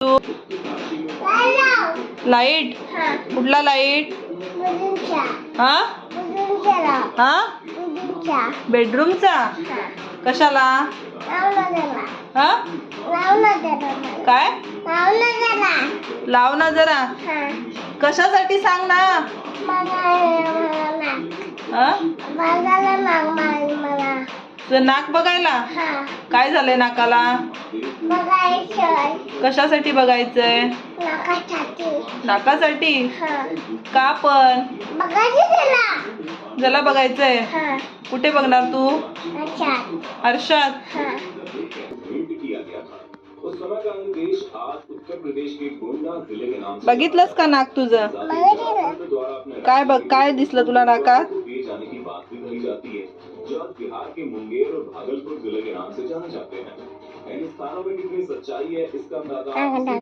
तू light कुठला light हा हा बेडरूमचा कशाला हा काय लाव ना जरा कशासाठी सांग ना हा तुझं नाक बघायला काय झालंय नाकाला कशासाठी बघायचंय नाकासाठी का पण ज्याला बघायचंय कुठे बघणार तू आरशात बघितलंस का नाक तुझं काय बघ काय दिसलं तुला नाकात बिहार के मुंगेर और भागलपुर जिले के नाम से जाने जाते हैं इन स्थानों में कितनी सच्चाई है इसका अंदाजा